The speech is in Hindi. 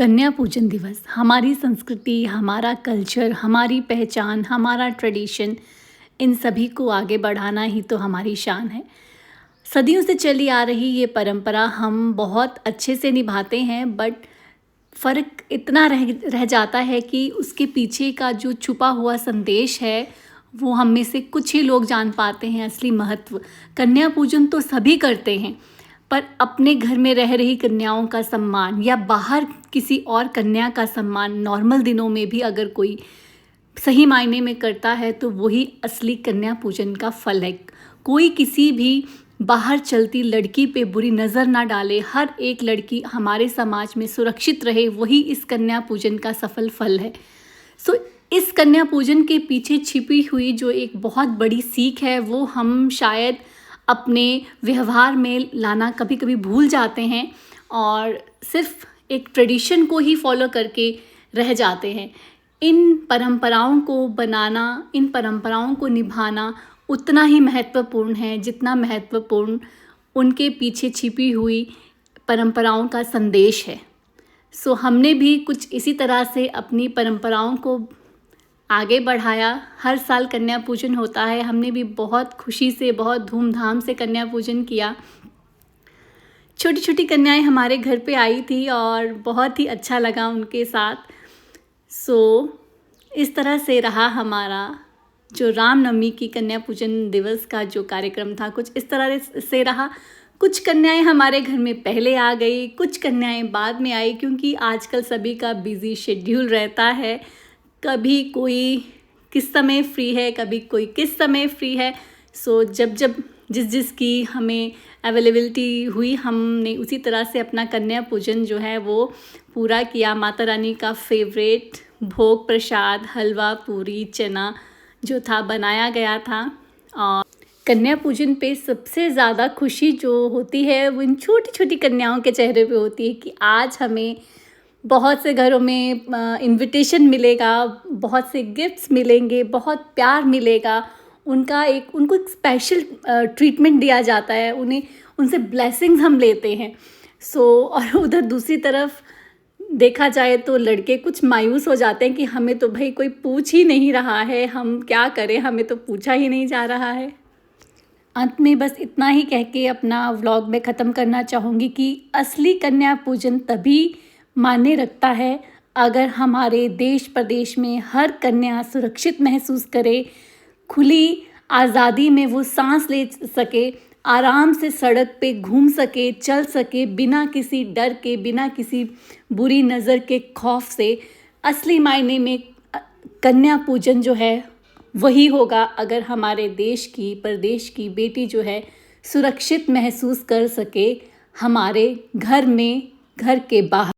कन्या पूजन दिवस हमारी संस्कृति, हमारा कल्चर, हमारी पहचान, हमारा ट्रेडिशन, इन सभी को आगे बढ़ाना ही तो हमारी शान है। सदियों से चली आ रही ये परंपरा हम बहुत अच्छे से निभाते हैं, बट फ़र्क इतना रह जाता है कि उसके पीछे का जो छुपा हुआ संदेश है वो हम में से कुछ ही लोग जान पाते हैं असली महत्व। कन्या पूजन तो सभी करते हैं, पर अपने घर में रह रही कन्याओं का सम्मान या बाहर किसी और कन्या का सम्मान नॉर्मल दिनों में भी अगर कोई सही मायने में करता है तो वही असली कन्या पूजन का फल है। कोई किसी भी बाहर चलती लड़की पे बुरी नज़र ना डाले, हर एक लड़की हमारे समाज में सुरक्षित रहे, वही इस कन्या पूजन का सफल फल है। सो इस कन्या पूजन के पीछे छिपी हुई जो एक बहुत बड़ी सीख है वो हम शायद अपने व्यवहार में लाना कभी कभी भूल जाते हैं और सिर्फ एक ट्रेडिशन को ही फॉलो करके रह जाते हैं। इन परंपराओं को बनाना, इन परंपराओं को निभाना उतना ही महत्वपूर्ण है जितना महत्वपूर्ण उनके पीछे छिपी हुई परंपराओं का संदेश है। सो हमने भी कुछ इसी तरह से अपनी परंपराओं को आगे बढ़ाया। हर साल कन्या पूजन होता है, हमने भी बहुत खुशी से, बहुत धूमधाम से कन्या पूजन किया। छोटी छोटी कन्याएं हमारे घर पे आई थी और बहुत ही अच्छा लगा उनके साथ। सो इस तरह से रहा हमारा जो रामनवमी की कन्या पूजन दिवस का जो कार्यक्रम था, कुछ इस तरह से रहा। कुछ कन्याएं हमारे घर में पहले आ गई, कुछ कन्याएं बाद में आई, क्योंकि आजकल सभी का बिजी शेड्यूल रहता है। कभी कोई किस समय फ्री है, कभी कोई किस समय फ्री है। सो जब जिसकी हमें अवेलेबिलिटी हुई, हमने उसी तरह से अपना कन्या पूजन जो है वो पूरा किया। माता रानी का फेवरेट भोग प्रसाद, हलवा, पूरी, चना जो था बनाया गया था। और कन्या पूजन पे सबसे ज़्यादा खुशी जो होती है वो इन छोटी छोटी कन्याओं के चेहरे पे होती है कि आज हमें बहुत से घरों में इनविटेशन मिलेगा, बहुत से गिफ्ट्स मिलेंगे, बहुत प्यार मिलेगा। उनको एक स्पेशल ट्रीटमेंट दिया जाता है, उनसे ब्लेसिंग्स हम लेते हैं। और उधर दूसरी तरफ देखा जाए तो लड़के कुछ मायूस हो जाते हैं कि हमें तो भाई कोई पूछ ही नहीं रहा है, हम क्या करें, हमें तो पूछा ही नहीं जा रहा है। अंत में बस इतना ही कह के अपना व्लॉग में ख़त्म करना चाहूँगी कि असली कन्या पूजन तभी मायने रखता है अगर हमारे देश प्रदेश में हर कन्या सुरक्षित महसूस करे, खुली आज़ादी में वो सांस ले सके, आराम से सड़क पे घूम सके, चल सके, बिना किसी डर के, बिना किसी बुरी नज़र के खौफ से। असली मायने में कन्या पूजन जो है वही होगा अगर हमारे देश की, प्रदेश की बेटी जो है सुरक्षित महसूस कर सके हमारे घर में, घर के बाहर।